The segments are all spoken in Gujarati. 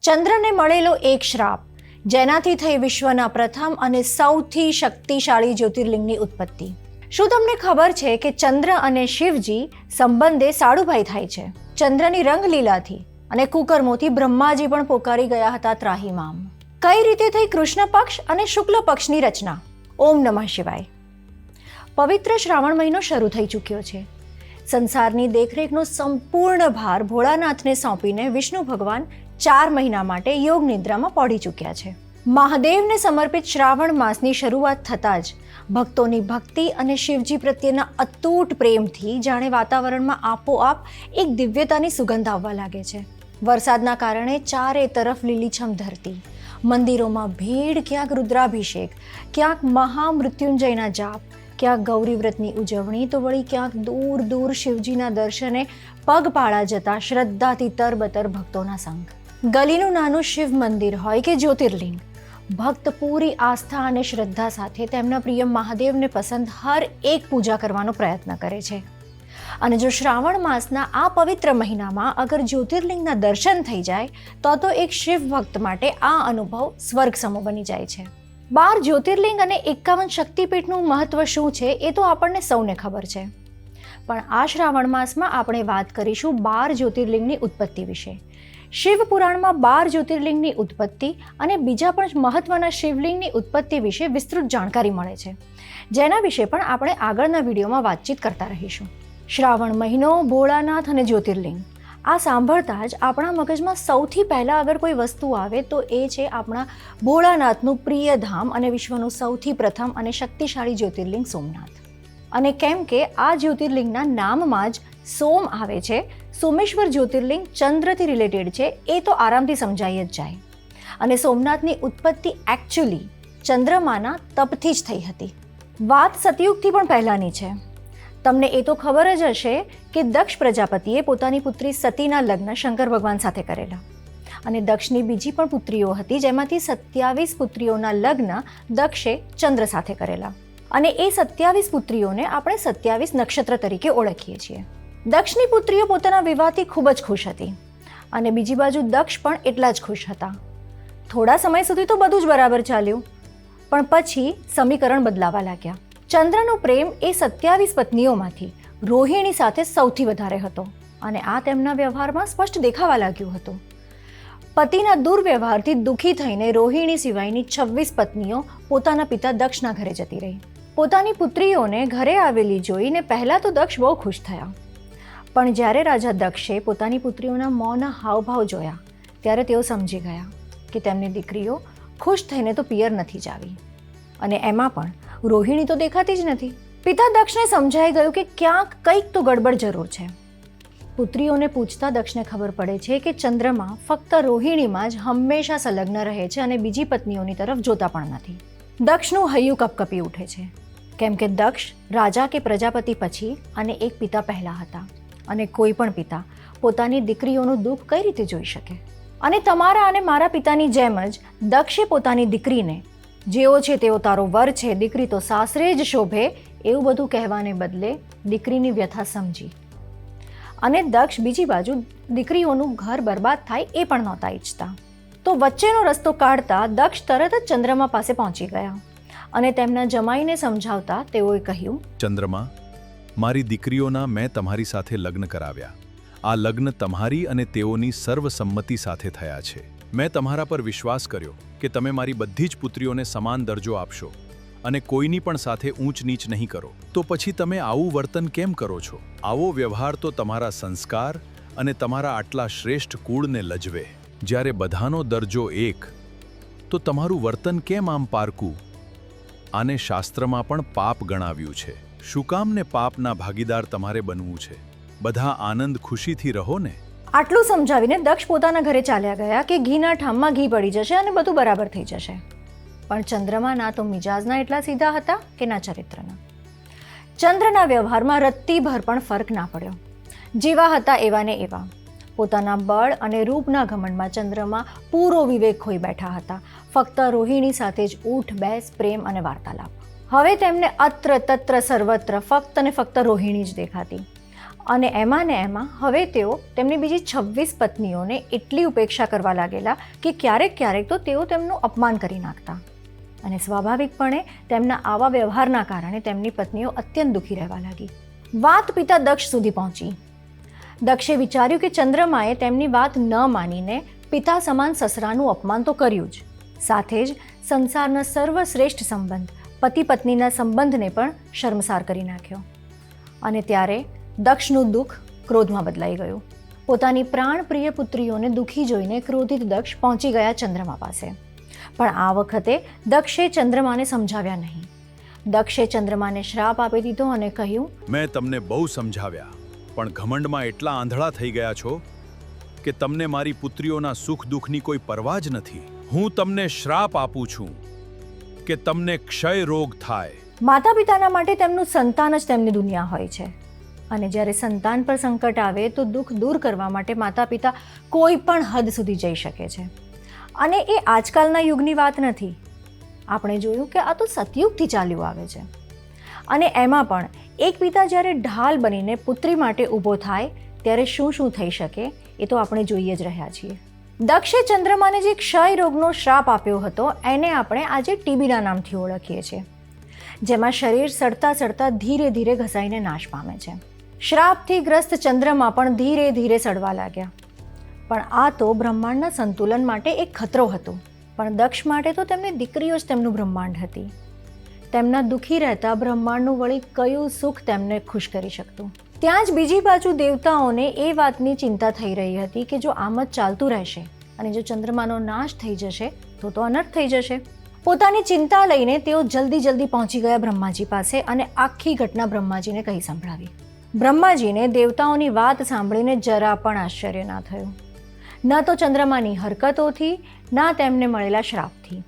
ચંદ્રને મળેલો એક શ્રાપ, જેનાથી થઈ વિશ્વના પ્રથમ અને સૌથી શક્તિશાળી જ્યોતિર્લિંગની ઉત્પત્તિ. શું તમને ખબર છે કે ચંદ્ર અને શિવજી સંબંધે સાડુભાઈ થાય છે? ચંદ્રની રંગલીલાથી અને કુકર્મોથી બ્રહ્માજી પણ પોકારી ગયા હતા ત્રાહિમામ. કઈ રીતે થઈ કૃષ્ણ પક્ષ અને શુક્લ પક્ષની રચના? ઓમ નમઃ શિવાય. પવિત્ર શ્રાવણ મહિનો શરૂ થઈ ચૂક્યો છે. સંસારની દેખરેખનો સંપૂર્ણ ભાર ભોળાનાથને સોંપીને વિષ્ણુ ભગવાન 4 મહિના માટે યોગ નિદ્રામાં પડી ચૂક્યા છે. મહાદેવને સમર્પિત શ્રાવણ માસની શરૂઆત થતાં જ ભક્તોની ભક્તિ અને શિવજી પ્રત્યેના અતૂટ પ્રેમથી જાણે વાતાવરણમાં આપોઆપ એક દિવ્યતાની સુગંધ આવવા લાગે છે. વરસાદના કારણે ચારે તરફ લીલીછમ ધરતી, મંદિરોમાં ભીડ, ક્યાંક રુદ્રાભિષેક, ક્યાંક મહામૃત્યુંજયના જાપ, ક્યાંક ગૌરી વ્રતની ઉજવણી, તો વળી ક્યાંક દૂર દૂર શિવજીના દર્શને પગપાળા જતા શ્રદ્ધાથી તરબતર ભક્તોના સંગ. ગલીનું નાનું શિવ મંદિર હોય કે જ્યોતિર્લિંગ, ભક્ત પૂરી આસ્થા અને શ્રદ્ધા સાથે તેમના પ્રિય મહાદેવને પસંદ હર એક પૂજા કરવાનો પ્રયત્ન કરે છે. અને જો શ્રાવણ માસના આ પવિત્ર મહિનામાં અગર જ્યોતિર્લિંગના દર્શન થઈ જાય તો એક શિવ ભક્ત માટે આ અનુભવ સ્વર્ગ સમો બની જાય છે. 12 જ્યોતિર્લિંગ અને 51 શક્તિપીઠનું મહત્વ શું છે એ તો આપણને સૌને ખબર છે, પણ આ શ્રાવણ માસમાં આપણે વાત કરીશું 12 જ્યોતિર્લિંગની ઉત્પત્તિ વિશે. શિવ પુરાણમાં 12 જ્યોતિર્લિંગની ઉત્પત્તિ અને બીજા પણ મહત્વના શિવલિંગની ઉત્પત્તિ વિશે વિસ્તૃત જાણકારી મળે છે, જેના વિશે પણ આપણે આગળના વિડીયોમાં વાતચીત કરતા રહીશું. શ્રાવણ મહિનો, ભોળાનાથ અને જ્યોતિર્લિંગ, આ સાંભળતા જ આપણા મગજમાં સૌથી પહેલાં અગર કોઈ વસ્તુ આવે તો એ છે આપણા ભોળાનાથનું પ્રિય ધામ અને વિશ્વનું સૌથી પ્રથમ અને શક્તિશાળી જ્યોતિર્લિંગ સોમનાથ. અને કેમ કે આ જ્યોતિર્લિંગના નામમાં જ સોમ આવે છે, સોમેશ્વર જ્યોતિર્લિંગ ચંદ્રથી રિલેટેડ છે, એ તો આરામથી સમજાઈ જ જાય. અને સોમનાથની ઉત્પત્તિ એકચ્યુઅલી ચંદ્રમાના તપથી જ થઈ હતી. વાત સતયુગથી પણ પહેલાંની છે. તમને એ તો ખબર જ હશે કે દક્ષ પ્રજાપતિએ પોતાની પુત્રી સતીના લગ્ન શંકર ભગવાન સાથે કરેલા, અને દક્ષની બીજી પણ પુત્રીઓ હતી, જેમાંથી 27 પુત્રીઓના લગ્ન દક્ષે ચંદ્ર સાથે કરેલા. અને એ 27 પુત્રીઓને આપણે 27 નક્ષત્ર તરીકે ઓળખીએ છીએ. દક્ષની પુત્રીઓ પોતાના વિવાહથી ખૂબ જ ખુશ હતી, અને બીજી બાજુ દક્ષ પણ એટલા જ ખુશ હતા. થોડા સમય સુધી તો બધું જ બરાબર ચાલ્યું, પણ પછી સમીકરણ બદલાવા લાગ્યા. ચંદ્રનો પ્રેમ એ 27 પત્નીઓમાંથી રોહિણી સાથે સૌથી વધારે હતો, અને આ તેમના વ્યવહારમાં સ્પષ્ટ દેખાવા લાગ્યું હતું. પતિના દુર્વ્યવહારથી દુઃખી થઈને રોહિણી સિવાયની 26 પત્નીઓ પોતાના પિતા દક્ષના ઘરે જતી રહી. પોતાની પુત્રીઓને ઘરે આવેલી જોઈને પહેલાં તો દક્ષ બહુ ખુશ થયા, પણ જ્યારે રાજા દક્ષે પોતાની પુત્રીઓના મોંના હાવભાવ જોયા ત્યારે તેઓ સમજી ગયા કે તેમની દીકરીઓ ખુશ થઈને તો પિયર નથી જ આવી, અને એમાં પણ રોહિણી તો દેખાતી જ નથી. પિતા દક્ષને સમજાઈ ગયું કે ક્યાંક કંઈક તો ગડબડ જરૂર છે. પુત્રીઓને પૂછતા દક્ષને ખબર પડે છે કે ચંદ્રમાં ફક્ત રોહિણીમાં જ હંમેશા સંલગ્ન રહે છે અને બીજી પત્નીઓની તરફ જોતા પણ નથી. દક્ષનું હૈયું કપકપી ઉઠે છે, કેમ કે દક્ષ રાજા કે પ્રજાપતિ પછી અને એક પિતા પહેલા હતા, અને કોઈ પણ પિતા પોતાની દીકરીઓનું દુઃખ કઈ રીતે જોઈ શકે? અને તમારા અને મારા પિતાની જેમ જ દક્ષે પોતાની દીકરીને જેવો છે તેવો તારો વર છે, દીકરી તો સાસરે જ શોભે, એવું બધું કહેવાને બદલે દીકરીની વ્યથા સમજી. અને દક્ષ બીજી બાજુ દીકરીઓનું ઘર બરબાદ થાય એ પણ નહોતા ઈચ્છતા. તો વચ્ચેનો રસ્તો કાઢતા દક્ષ તરત જ ચંદ્રમા પાસે પહોંચી ગયા, અને તેમના જમાઈને સમજાવતા તેઓએ કહ્યું, ચંદ્રમા, મારી દીકરીઓના મેં તમારી સાથે લગ્ન કરાવ્યા. આ લગ્ન તમારી અને તેઓની સર્વસંમતિ સાથે થયા છે. મેં તમારા પર વિશ્વાસ કર્યો કે તમે મારી બધી જ પુત્રીઓને સમાન દરજ્જો આપશો અને કોઈની પણ સાથે ઊંચ નીચ નહીં કરો. તો પછી તમે આવું વર્તન કેમ કરો છો? આવો વ્યવહાર તો તમારા સંસ્કાર અને તમારા આટલા શ્રેષ્ઠ કુળને લજવે. જ્યારે બધાનો દરજ્જો એક, તો તમારું વર્તન કેમ આમ પારકું? આને શાસ્ત્રમાં પણ પાપ ગણાવ્યું છે. શું કામને પાપના ભાગીદાર તમારે બનવું છે? બધા આનંદ ખુશીથી રહો ને. આટલું સમજાવીને દક્ષ પોતાના ઘરે ચાલ્યા ગયા કે ઘીના ઠામમાં ઘી પડી જશે અને બધું બરાબર થઈ જશે. પણ ચંદ્રમા ના તો મિજાજના એટલા સીધા હતા કે ના ચરિત્રના. ચંદ્રના વ્યવહારમાં રત્તીભર પણ ફરક ના પડ્યો. જેવા હતા એવા ને એવા. પોતાના બળ અને રૂપના ઘમંડમાં ચંદ્રમા પૂરો વિવેક ખોઈ બેઠા હતા. ફક્ત રોહિણી સાથે જ ઊઠ બેસ, પ્રેમ અને વાર્તાલાપ. હવે તેમને અત્ર તત્ર સર્વત્ર ફક્ત ને ફક્ત રોહિણી જ દેખાતી. અને એમાં ને એમાં હવે તેઓ તેમની બીજી 26 પત્નીઓને એટલી ઉપેક્ષા કરવા લાગેલા કે ક્યારેક તો તેઓ તેમનું અપમાન કરી નાખતા. અને સ્વાભાવિકપણે તેમના આવા વ્યવહારના કારણે તેમની પત્નીઓ અત્યંત દુઃખી રહેવા લાગી. વાત પિતા દક્ષ સુધી પહોંચી. દક્ષે વિચાર્યું કે ચંદ્રમાએ તેમની વાત ન માનીને પિતા સમાન સસરાનું અપમાન તો કર્યું જ, સાથે જ સંસારના સર્વશ્રેષ્ઠ સંબંધ પતિ પત્નીના સંબંધને પણ શર્મસાર કરી નાખ્યો. અને ત્યારે દક્ષનું દુઃખ ક્રોધમાં બદલાઈ ગયું. પોતાની પ્રાણપ્રિય પુત્રીઓને દુઃખી જોઈને ક્રોધિત દક્ષ પહોંચી ગયા ચંદ્રમા પાસે. પણ આ વખતે દક્ષે ચંદ્રમાને સમજાવ્યા નહીં. દક્ષે ચંદ્રમાને શ્રાપ આપી દીધો અને કહ્યું, મેં તમને બહુ સમજાવ્યા, પણ ઘમંડમાં એટલા આંધળા થઈ ગયા છો કે તમને મારી પુત્રીઓના સુખ દુઃખની કોઈ પરવા જ નથી. હું તમને શ્રાપ આપું છું કે તમને ક્ષય રોગ થાય. માતા પિતાના માટે તેમનું સંતાન જ તેમની દુનિયા હોય છે. અને જ્યારે સંતાન પર સંકટ આવે તો દુઃખ દૂર કરવા માટે માતા પિતા કોઈ પણ હદ સુધી જઈ શકે છે. અને એ આજકાલના યુગની વાત નથી. આપણે જોયું કે આ તો સતયુગથી ચાલ્યું આવે છે. અને એમાં પણ એક પિતા જ્યારે ઢાલ બનીને પુત્રી માટે ઊભો થાય ત્યારે શું થઈ શકે એ તો આપણે જોઈએ જ રહ્યા છીએ. દક્ષે ચંદ્રમાને જે ક્ષય રોગનો શ્રાપ આપ્યો હતો એને આપણે આજે ટીબીના નામથી ઓળખીએ છીએ, જેમાં શરીર સડતા ધીરે ધીરે ઘસાઈને નાશ પામે છે. શ્રાપથી ગ્રસ્ત ચંદ્રમા પણ ધીરે ધીરે સડવા લાગ્યા. પણ આ તો બ્રહ્માંડના સંતુલન માટે એક ખતરો હતો. પણ દક્ષ માટે તો તેમની દીકરીઓ જ તેમનું બ્રહ્માંડ હતી. તેમના દુઃખી રહેતા બ્રહ્માંડનું વળી કયું સુખ તેમને ખુશ કરી શકતું. ત્યાં જ બીજી બાજુ દેવતાઓને એ વાતની ચિંતા થઈ રહી હતી કે જો આમ જ ચાલતું રહેશે અને જો ચંદ્રમાનો નાશ થઈ જશે તો અનર્થ થઈ જશે. પોતાની ચિંતા લઈને તેઓ જલ્દી પહોંચી ગયા બ્રહ્માજી પાસે અને આખી ઘટના બ્રહ્માજીને કહી સંભળાવી. બ્રહ્માજીને દેવતાઓની વાત સાંભળીને જરા પણ આશ્ચર્ય ના થયું, ન તો ચંદ્રમાની હરકતોથી ના તેમને મળેલા શ્રાપથી.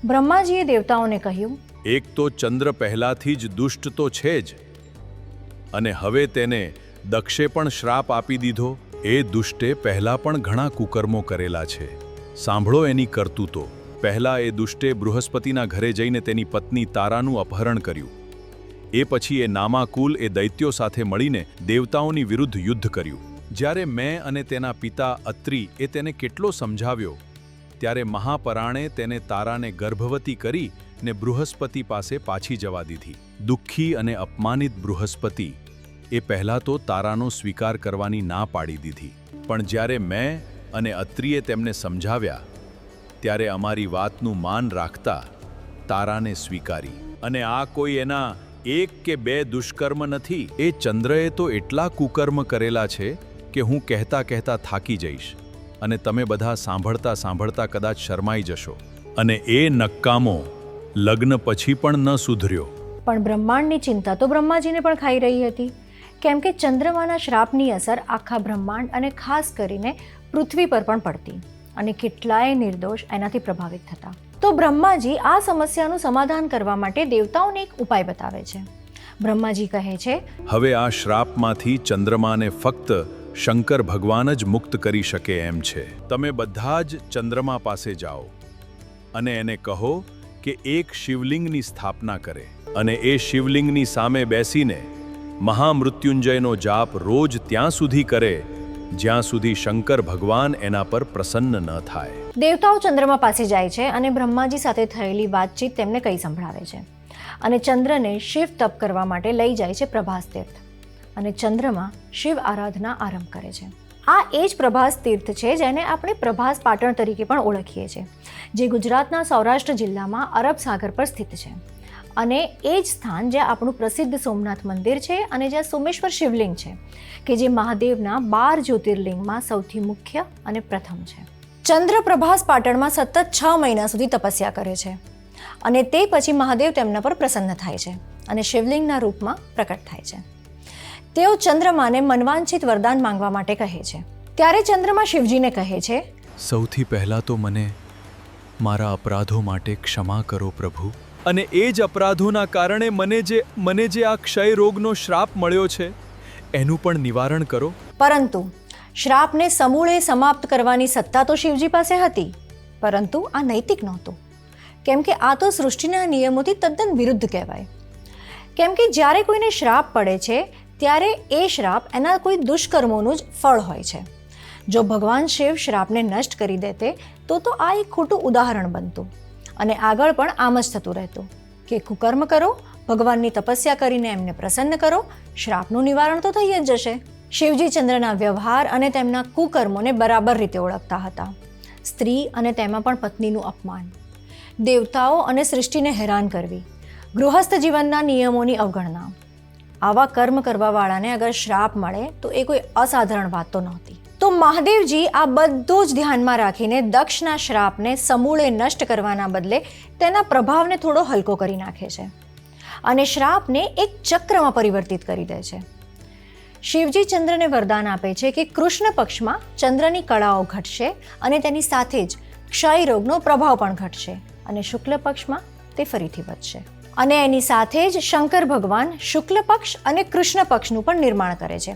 બ્રહ્માજીએ દેવતાઓને કહ્યું, એક તો ચંદ્ર પહેલાથી જ દુષ્ટ તો છે જ, અને હવે તેને દક્ષે પણ શ્રાપ આપી દીધો. એ દુષ્ટે પહેલા પણ ઘણા કુકર્મો કરેલા છે. સાંભળો એની કરતૂતો. પહેલા એ દુષ્ટે બૃહસ્પતિના ઘરે જઈને તેની પત્ની તારાનું અપહરણ કર્યું. એ પછી એ નામાકુલ એ દૈત્યો સાથે મળીને દેવતાઓની વિરુદ્ધ યુદ્ધ કર્યું. જ્યારે મેં અને તેના પિતા અત્રિ એ તેને કેટલો સમજાવ્યો ત્યારે મહાપરાણે તેને તારાને ગર્ભવતી કરી ને બૃહસ્પતિ પાસે પાછી જવા દીધી. દુઃખી અને અપમાનિત બૃહસ્પતિ એ પહેલાં તો તારાનો સ્વીકાર કરવાની ના પાડી દીધી, પણ જ્યારે મેં અને અત્રિએ તેમને સમજાવ્યા ત્યારે અમારી વાતનું માન રાખતા તારાને સ્વીકારી. અને આ કોઈ એના 1 કે 2 દુષ્કર્મ નથી. એ ચંદ્રએ તો એટલા કુકર્મ કરેલા છે કે હું કહેતા થાકી જઈશ અને તમે બધા સાંભળતા કદાચ શરમાઈ જશો. અને એ નક્કામો લગ્ન પછી પણ ન સુધર્યો. પણ બ્રહ્માંડની ચિંતા તો બ્રહ્માજીને પણ ખાઈ રહી હતી, કેમ કે ચંદ્રમાના શ્રાપની અસર આખા બ્રહ્માંડ અને ખાસ કરીને પૃથ્વી પર પણ પડતી અને કેટલાય નિર્દોષ એનાથી પ્રભાવિત થતા. તો બ્રહ્માજી આ સમસ્યાનું સમાધાન કરવા માટે દેવતાઓને એક ઉપાય બતાવે છે. બ્રહ્માજી કહે છે, હવે આ શ્રાપમાંથી ચંદ્રમાને ફક્ત શંકર ભગવાન જ મુક્ત કરી શકે એમ છે. તમે બધા જ ચંદ્રમા પાસે જાઓ અને એને કહો કે એક શિવલિંગની સ્થાપના કરે અને એ શિવલિંગની સામે બેસીને મહામૃત્યુંજયનો જાપ રોજ ત્યાં સુધી કરે જ્યાં સુધી શંકર ભગવાન એના પર પ્રસન્ન ન થાય. દેવતાઓ ચંદ્રમા પાસે જાય છે અને બ્રહ્માજી સાથે થયેલી વાતચીત તેમને કહી સંભળાવે છે અને ચંદ્રને શિવ તપ કરવા માટે લઈ જાય છે પ્રભાસ તીર્થ. અને ચંદ્રમાં શિવ આરાધના આરંભ કરે છે. આ એ જ પ્રભાસ તીર્થ છે જેને આપણે પ્રભાસ પાટણ તરીકે પણ ઓળખીએ છીએ, જે ગુજરાતના સૌરાષ્ટ્ર જિલ્લામાં અરબ સાગર પર સ્થિત છે. અને એ જ સ્થાન જ્યાં આપણું પ્રસિદ્ધ સોમનાથ મંદિર છે અને જ્યાં સોમેશ્વર શિવલિંગ છે કે જે મહાદેવના 12 જ્યોતિર્લિંગમાં સૌથી મુખ્ય અને પ્રથમ છે. ચંદ્ર પ્રભાસ પાટણમાં સતત 6 મહિના સુધી તપસ્યા કરે છે અને તે પછી મહાદેવ તેમના પર પ્રસન્ન થાય છે અને શિવલિંગના રૂપમાં પ્રકટ થાય છે. તેઓ ચંદ્રમાને મનવાંછિત વરદાન માંગવા માટે કહે છે. ત્યારે ચંદ્રમા શિવજીને કહે છે, સૌથી પહેલાં તો મને મારા અપરાધો માટે ક્ષમા કરો પ્રભુ, અને એ જ અપરાધોના કારણે મને જે આ ક્ષય રોગનો શ્રાપ મળ્યો છે એનું પણ નિવારણ કરો. પરંતુ શ્રાપને સમૂળે સમાપ્ત કરવાની સત્તા તો શિવજી પાસે હતી, પરંતુ આ નૈતિક નહોતું, કેમ કે આ તો સૃષ્ટિના નિયમોથી તદ્દન વિરુદ્ધ કહેવાય. કેમ કે જ્યારે કોઈને શ્રાપ પડે છે ત્યારે એ શ્રાપ એના કોઈ દુષ્કર્મોનું જ ફળ હોય છે. જો ભગવાન શિવ શ્રાપને નષ્ટ કરી દેતે તો આ એક ખોટું ઉદાહરણ બનતું અને આગળ પણ આમ જ થતું રહેતું કે કુકર્મ કરો, ભગવાનની તપસ્યા કરીને એમને પ્રસન્ન કરો, શ્રાપનું નિવારણ તો થઈ જ જશે. શિવજી ચંદ્રના વ્યવહાર અને તેમના કુકર્મોને બરાબર રીતે ઓળખતા હતા. સ્ત્રી અને તેમાં પણ પત્નીનું અપમાન, દેવતાઓ અને સૃષ્ટિને હેરાન કરવી, ગૃહસ્થ જીવનના નિયમોની અવગણના, આવા કર્મ કરવાવાળાને અગર શ્રાપ મળે તો એ કોઈ અસાધારણ વાત તો નહોતી. તો મહાદેવજી આ બધું જ ધ્યાનમાં રાખીને દક્ષના શ્રાપને સમૂળે નષ્ટ કરવાના બદલે તેના પ્રભાવને થોડો હલકો કરી નાખે છે અને શ્રાપને એક ચક્રમાં પરિવર્તિત કરી દે છે. શિવજી ચંદ્રને વરદાન આપે છે કે કૃષ્ણ પક્ષમાં ચંદ્રની કળાઓ ઘટશે અને તેની સાથે જ ક્ષય રોગનો પ્રભાવ પણ ઘટશે અને શુક્લ પક્ષમાં તે ફરીથી વધશે. અને એની સાથે જ શંકર ભગવાન શુક્લ પક્ષ અને કૃષ્ણ પક્ષનું પણ નિર્માણ કરે છે,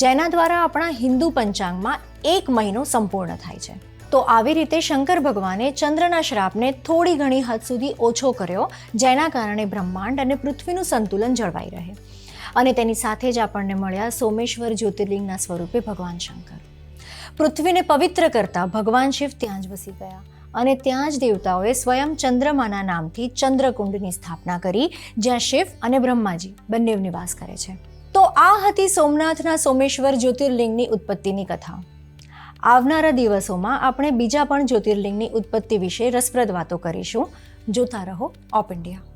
જેના દ્વારા આપણા હિન્દુ પંચાંગમાં 1 મહિનો સંપૂર્ણ થાય છે. તો આવી રીતે શંકર ભગવાને ચંદ્રના શ્રાપને થોડી ઘણી હદ સુધી ઓછો કર્યો, જેના કારણે બ્રહ્માંડ અને પૃથ્વીનું સંતુલન જળવાઈ રહે. અને તેની સાથે જ આપણને મળ્યા સોમેશ્વર જ્યોતિર્લિંગના સ્વરૂપે ભગવાન શંકર. પૃથ્વીને પવિત્ર કરતા ભગવાન શિવ ત્યાં જ વસી ગયા અને ત્યાં જ દેવતાઓએ સ્વયં ચંદ્રમાના નામથી ચંદ્રકુંડની સ્થાપના કરી, જ્યાં શિવ અને બ્રહ્માજી બંને નિવાસ કરે છે. તો આ હતી સોમનાથના સોમેશ્વર જ્યોતિર્લિંગની ઉત્પત્તિની કથા. આવનારા દિવસોમાં આપણે બીજા પણ જ્યોતિર્લિંગની ઉત્પત્તિ વિશે રસપ્રદ વાતો કરીશું. જોતા રહો ઓપ ઇન્ડિયા.